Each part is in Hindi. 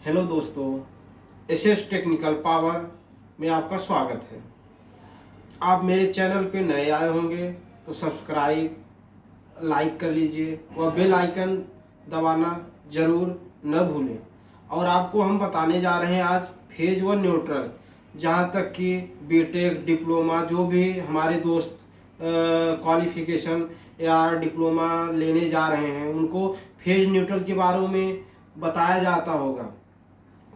हेलो दोस्तों, एसएस टेक्निकल पावर में आपका स्वागत है। आप मेरे चैनल पे नए आए होंगे तो सब्सक्राइब लाइक कर लीजिए और बेल आइकन दबाना ज़रूर न भूलें। और आपको हम बताने जा रहे हैं आज फेज वन न्यूट्रल, जहाँ तक कि बीटेक डिप्लोमा जो भी हमारे दोस्त क्वालिफिकेशन या डिप्लोमा लेने जा रहे हैं उनको फेज न्यूट्रल के बारे में बताया जाता होगा।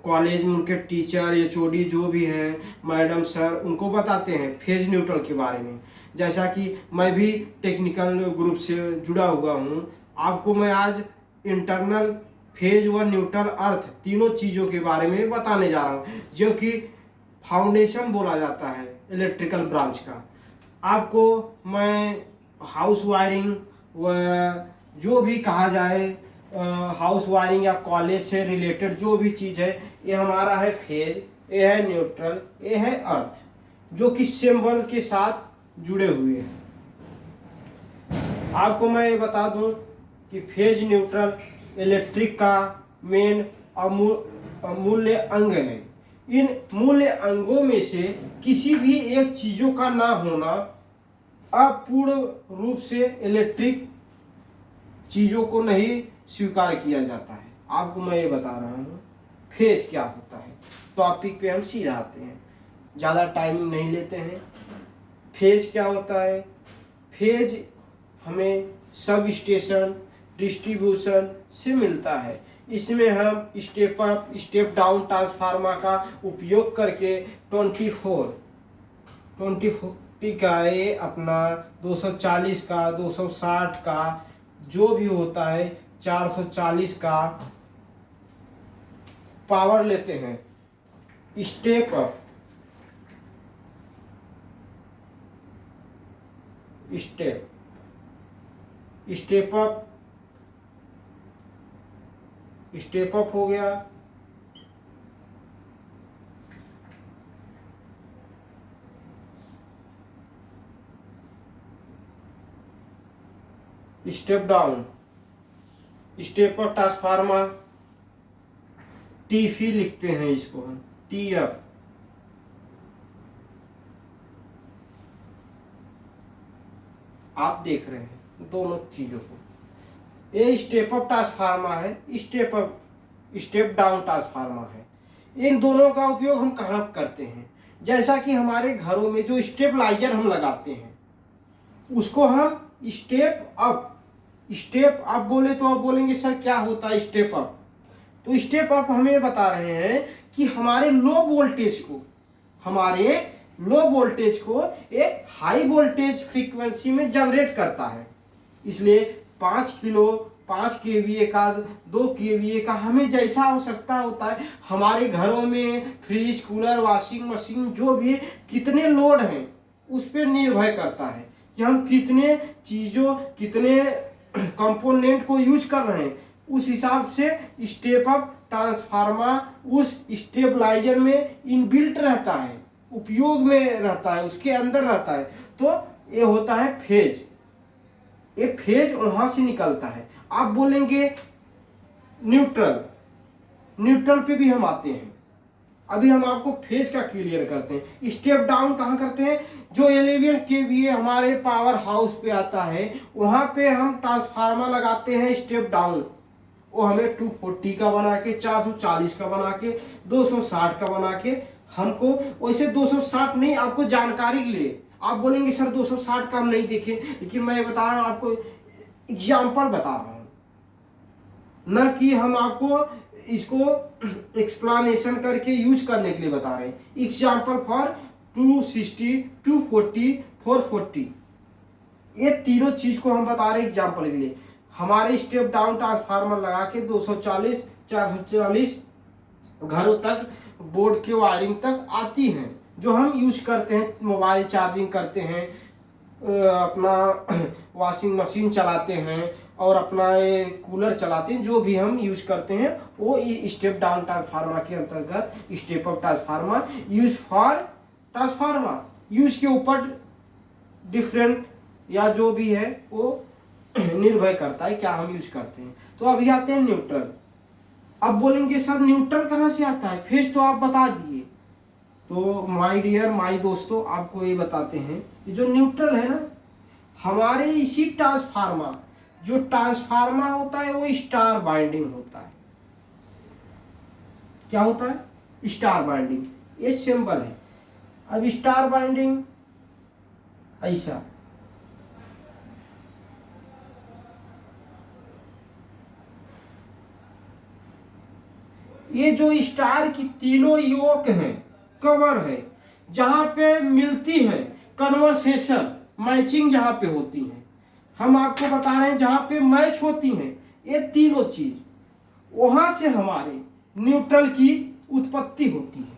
कॉलेज में उनके टीचर एचओडी जो भी हैं, मैडम सर, उनको बताते हैं फेज न्यूट्रल के बारे में। जैसा कि मैं भी टेक्निकल ग्रुप से जुड़ा हुआ हूँ, आपको मैं आज इंटरनल फेज व न्यूट्रल अर्थ तीनों चीज़ों के बारे में बताने जा रहा हूँ, जो कि फाउंडेशन बोला जाता है इलेक्ट्रिकल ब्रांच का। आपको मैं हाउस वायरिंग व जो भी कहा जाए हाउस वायरिंग या कॉलेज से रिलेटेड जो भी चीज़ है, ये हमारा है फेज, ये है न्यूट्रल, ये है अर्थ, जो कि सिंबल के साथ जुड़े हुए हैं। आपको मैं ये बता दूं कि फेज न्यूट्रल इलेक्ट्रिक का मेन अमूल्य अंग है। इन मूल्य अंगों में से किसी भी एक चीज़ों का ना होना अपूर्ण रूप से इलेक्ट्रिक चीज़ों को नहीं स्वीकार किया जाता है। आपको मैं ये बता रहा हूँ फेज क्या होता है। टॉपिक पे हम सीधा आते हैं, ज़्यादा टाइमिंग नहीं लेते हैं। फेज क्या होता है? फेज हमें सब स्टेशन डिस्ट्रीब्यूशन से मिलता है। इसमें हम step up step down transformer का उपयोग करके 24 का ये अपना 240 का 260 का जो भी होता है 440 का पावर लेते हैं। Step up step step up हो गया, step down, step up transformer टीफी लिखते हैं इसको हम, टीएफ। आप देख रहे हैं दोनों चीजों को। ये स्टेप अप ट्रांसफार्मर है, स्टेप डाउन ट्रांसफार्मर है। इन दोनों का उपयोग हम कहाँ करते हैं? जैसा कि हमारे घरों में जो स्टेबलाइजर हम लगाते हैं उसको हम स्टेप अप बोले तो आप बोलेंगे सर क्या होता है स्टेप अप? तो स्टेप अप हमें बता रहे हैं कि हमारे लो वोल्टेज को एक हाई वोल्टेज फ्रीक्वेंसी में जनरेट करता है। इसलिए 5 केवीए का 2 केवीए का हमें जैसा आवश्यकता होता है, हमारे घरों में फ्रिज कूलर वॉशिंग मशीन जो भी कितने लोड हैं उस पर निर्भर करता है कि हम कितने कंपोनेंट को यूज कर रहे हैं। उस हिसाब से स्टेप अप ट्रांसफार्मर उस स्टेबलाइजर में इनबिल्ट रहता है, उपयोग में रहता है, उसके अंदर रहता है। तो ये होता है फेज। ये फेज वहां से निकलता है। आप बोलेंगे न्यूट्रल पे भी हम आते हैं। अभी हम आपको फेज का क्लियर करते हैं। स्टेप डाउन कहाँ करते हैं? जो 11 केवीए हमारे पावर हाउस पे आता है वहां पे हम ट्रांसफार्मर लगाते हैं स्टेप डाउन। वो हमें 240 का बना के, 440 का बना के, 260 का बना के, हमको वैसे 260 नहीं, आपको जानकारी के लिए आप बोलेंगे सर 260 का हम नहीं देखे, लेकिन मैं बता रहा हूँ आपको, एग्जाम्पल बता रहा हूँ, न कि हम आपको इसको एक्सप्लेनेशन करके यूज करने के लिए बता रहे हैं। एग्जाम्पल फॉर 260, 240, 440, ये तीनों चीज को हम बता रहे हैं एग्जाम्पल के लिए। हमारे स्टेप डाउन ट्रांसफार्मर लगा के 240, 440 घरों तक बोर्ड के वायरिंग तक आती हैं, जो हम यूज करते हैं। मोबाइल चार्जिंग करते हैं, अपना वॉशिंग मशीन चलाते हैं और अपना ये कूलर चलाते हैं, जो भी हम यूज करते हैं वो स्टेप डाउन ट्रांसफार्मर के अंतर्गत step up transformer use for transformer use के ऊपर डिफरेंट या जो भी है वो निर्भर करता है क्या हम यूज करते हैं। तो अभी आते हैं न्यूट्रल। अब बोलेंगे सर न्यूट्रल कहाँ से आता है, फेज तो आप बता दिए। तो माय डियर माय दोस्तों, आपको ये बताते हैं कि जो न्यूट्रल है ना, हमारे इसी ट्रांसफार्मर, जो ट्रांसफार्मर होता है वो स्टार बाइंडिंग होता है। क्या होता है? स्टार बाइंडिंग, ये सिंबल है। अब स्टार बाइंडिंग ऐसा, ये जो स्टार की तीनों योक हैं, कवर है, जहां पे मिलती है कन्वर्सेशन, मैचिंग जहां पे होती है, हम आपको बता रहे हैं जहां पे मैच होती हैं ये तीनों चीज, वहां से हमारे न्यूट्रल की उत्पत्ति होती है।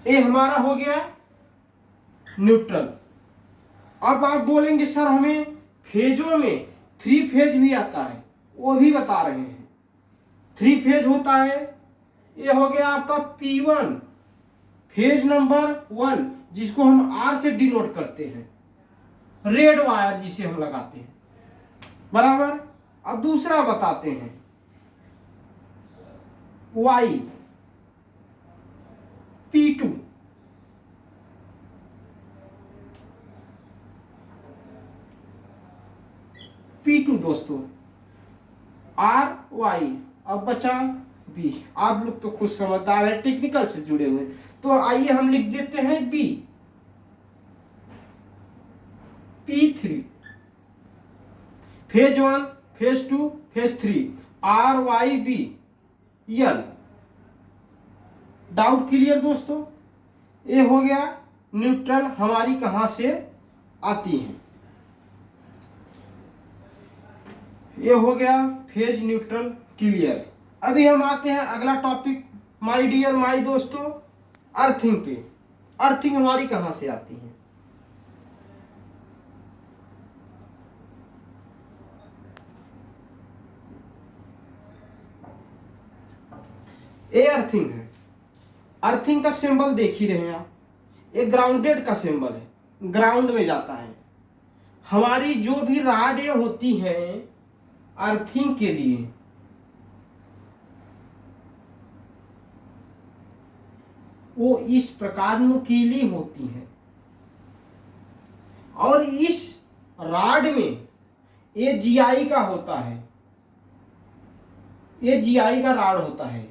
ये हमारा हो गया न्यूट्रल। अब आप बोलेंगे सर हमें फेजों में 3 फेज भी आता है, वो भी बता रहे हैं। 3 फेज होता है, ये हो गया आपका P1, फेज नंबर 1, जिसको हम R से डिनोट करते हैं, रेड वायर जिसे हम लगाते हैं, बराबर। अब दूसरा बताते हैं Y, P2, P2 दोस्तों, RY। अब बचा B। आप लोग तो खुद समझदार है, टेक्निकल से जुड़े हुए, तो आइए हम लिख देते हैं B, P3, phase 1, phase 2, phase 3, RYB N। Doubt clear दोस्तों? ये हो गया न्यूट्रल हमारी कहां से आती है, ये हो गया फेज न्यूट्रल क्लियर। अभी हम आते हैं अगला टॉपिक माय डियर माय दोस्तों, अर्थिंग पे। अर्थिंग हमारी कहां से आती है? ये अर्थिंग है। अर्थिंग का सिंबल देख ही रहे हैं आप, ये ग्राउंडेड का सिंबल है, ग्राउंड में जाता है। हमारी जो भी राडें होती हैं अर्थिंग के लिए, वो इस प्रकार नुकीली होती है, और इस राड में ये जीआई का होता है, ये जीआई का राड होता है,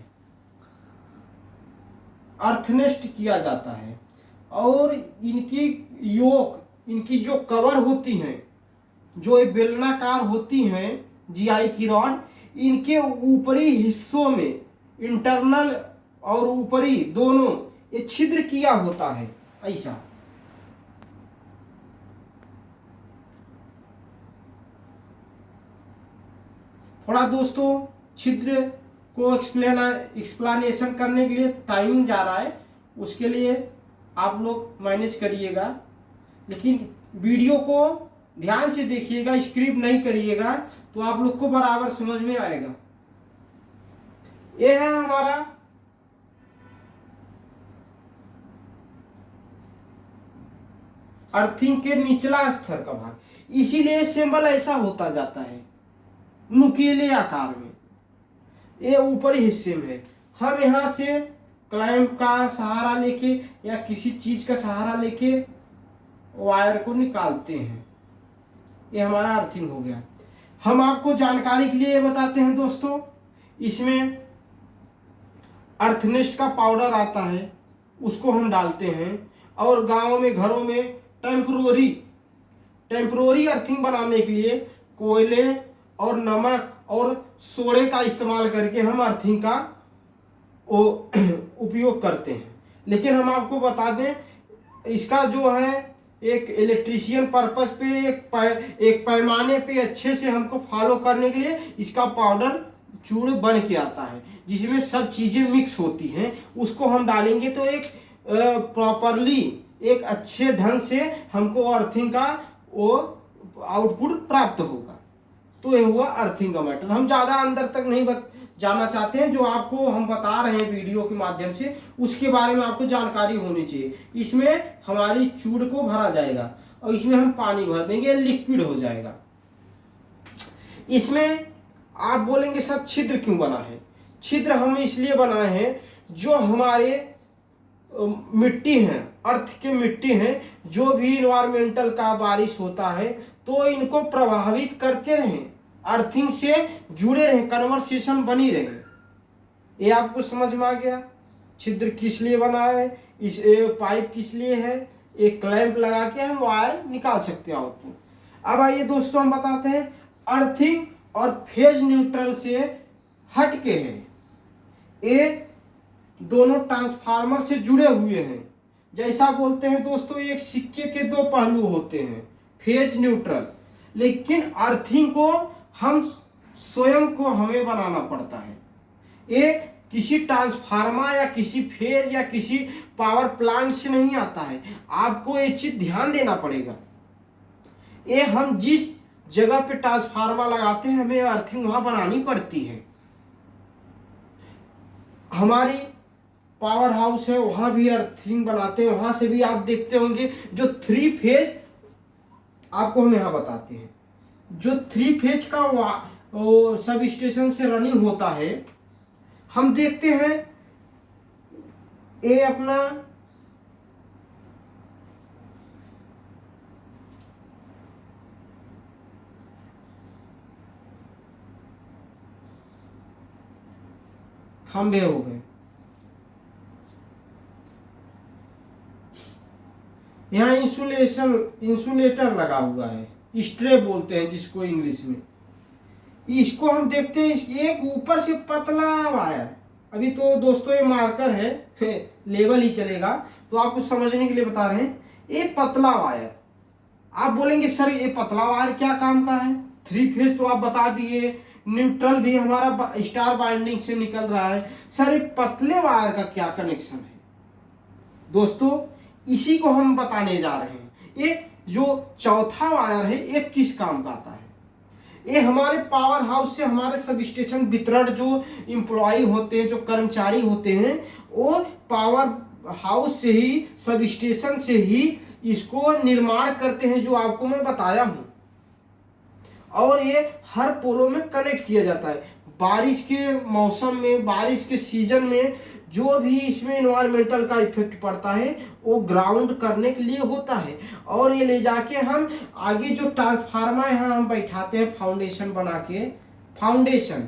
अर्थनेस्ट किया जाता है, और इनकी योक, इनकी जो कवर होती हैं, जो ये बेलनाकार होती हैं जीआई की रॉड, इनके ऊपरी हिस्सों में इंटरनल और ऊपरी दोनों ये छिद्र किया होता है ऐसा। थोड़ा दोस्तों छिद्र को एक्सप्लेनेशन करने के लिए टाइम जा रहा है, उसके लिए आप लोग मैनेज करिएगा, लेकिन वीडियो को ध्यान से देखिएगा, स्क्रिप्ट नहीं करिएगा, तो आप लोग को बराबर समझ में आएगा। यह है हमारा अर्थिंग के निचला स्तर का भाग, इसीलिए सिंबल ऐसा होता जाता है नुकीले आकार में। ये ऊपरी हिस्से में है, हम यहाँ से क्लैंप का सहारा लेके या किसी चीज का सहारा लेके वायर को निकालते हैं, ये हमारा अर्थिंग हो गया। हम आपको जानकारी के लिए बताते हैं दोस्तों, इसमें अर्थनेस्ट का पाउडर आता है, उसको हम डालते हैं, और गांव में घरों में टेम्परोरी अर्थिंग बनाने के लिए कोयले और नमक और सोडे का इस्तेमाल करके हम अर्थिंग का उपयोग करते हैं। लेकिन हम आपको बता दें, इसका जो है एक इलेक्ट्रीशियन पर्पस पे एक पैमाने पे अच्छे से हमको फॉलो करने के लिए इसका पाउडर चूड़ बन के आता है, जिसमें सब चीज़ें मिक्स होती हैं, उसको हम डालेंगे तो एक प्रॉपरली एक अच्छे ढंग से हमको अर्थिंग का वो आउटपुट प्राप्त होगा। तो ये हुआ अर्थिंग का मैटर। हम ज़्यादा अंदर तक नहीं जाना चाहते हैं, जो आपको हम बता रहे हैं वीडियो के माध्यम से उसके बारे में आपको जानकारी होनी चाहिए। इसमें हमारी चूड़ को भरा जाएगा और इसमें हम पानी भर देंगे, लिक्विड हो जाएगा। इसमें आप बोलेंगे सर छिद्र क्यों बना है? छिद्र हम इसलिए बनाए हैं, जो हमारे मिट्टी हैं, अर्थ के मिट्टी हैं, जो भी इन्वायरमेंटल का बारिश होता है तो इनको प्रभावित करते रहें, अर्थिंग से जुड़े रहें, कन्वर्सेशन बनी रहे। ये आपको समझ में आ गया छिद्र किस लिए बना है, इस पाइप किस लिए है, एक क्लैंप लगा के हम वायर निकाल सकते हैं आउटपुट। अब आइए दोस्तों हम बताते हैं अर्थिंग और फेज न्यूट्रल से हट के है, ये दोनों ट्रांसफार्मर से जुड़े हुए हैं। जैसा बोलते हैं दोस्तों एक सिक्के के दो पहलू होते हैं, फेज न्यूट्रल, लेकिन अर्थिंग को हम स्वयं को हमें बनाना पड़ता है। ये किसी ट्रांसफार्मर या किसी फेज या किसी पावर प्लांट से नहीं आता है, आपको ये चीज ध्यान देना पड़ेगा। ये हम जिस जगह पे ट्रांसफार्मर लगाते हैं हमें अर्थिंग वहां बनानी पड़ती है। हमारी पावर हाउस है वहां भी अर्थिंग बनाते हैं, वहां से भी आप देखते होंगे जो 3 फेज आपको हम यहाँ बताते हैं, जो 3 फेज का सब स्टेशन से रनिंग होता है, हम देखते हैं ये अपना खंभे हो गए, यहाँ इंसुलेटर लगा हुआ है, स्ट्रे बोलते हैं जिसको इंग्लिश में। इसको हम देखते हैं एक ऊपर से पतला वायर, अभी तो दोस्तों ये मार्कर है लेवल ही चलेगा, तो आपको समझने के लिए बता रहे हैं, ये पतला वायर। आप बोलेंगे सर ये पतला वायर क्या काम का है? 3 फेज तो आप बता दिए, न्यूट्रल भी हमारा स्टार बाइंडिंग से निकल रहा है, सर ये पतले वायर का क्या कनेक्शन है? दोस्तों इसी को हम बताने जा रहे हैं। ये जो चौथा वायर है ये किस काम का आता है? ये हमारे पावर हाउस से हमारे सब स्टेशन वितरण जो इम्प्लॉय होते हैं, जो कर्मचारी होते हैं, वो पावर हाउस से ही, सब स्टेशन से ही इसको निर्माण करते हैं, जो आपको मैं बताया हूं। और ये हर पोलों में कनेक्ट किया जाता है। बारिश के मौसम में, बारिश के सीजन में जो भी इसमें इन्वायरमेंटल का इफेक्ट पड़ता है वो ग्राउंड करने के लिए होता है, और ये ले जाके हम आगे जो ट्रांसफार्मर यहाँ हम बैठाते हैं फाउंडेशन बना के। फाउंडेशन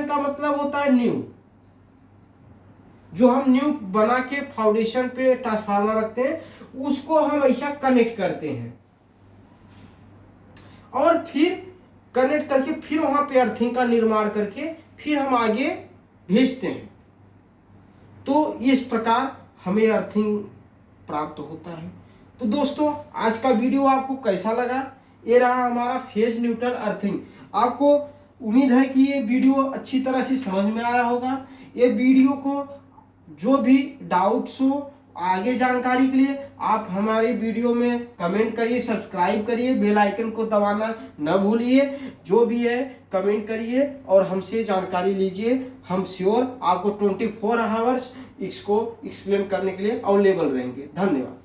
का मतलब होता है न्यू, जो हम न्यू बना के फाउंडेशन पे ट्रांसफार्मर रखते हैं, उसको हम ऐसा कनेक्ट करते हैं, और फिर कनेक्ट करके फिर वहां पे अर्थिंग का निर्माण करके फिर हम आगे भेजते हैं। तो इस प्रकार हमें अर्थिंग प्राप्त होता है। तो दोस्तों आज का वीडियो आपको कैसा लगा? ये रहा हमारा फेज न्यूट्रल अर्थिंग। आपको उम्मीद है कि ये वीडियो अच्छी तरह से समझ में आया होगा। ये वीडियो को जो भी डाउट्स हो, आगे जानकारी के लिए आप हमारे वीडियो में कमेंट करिए, सब्सक्राइब करिए, बेल आइकन को दबाना न भूलिए। जो भी है कमेंट करिए और हमसे जानकारी लीजिए। हम श्योर आपको 24 आवर्स इसको एक्सप्लेन करने के लिए अवेलेबल रहेंगे। धन्यवाद।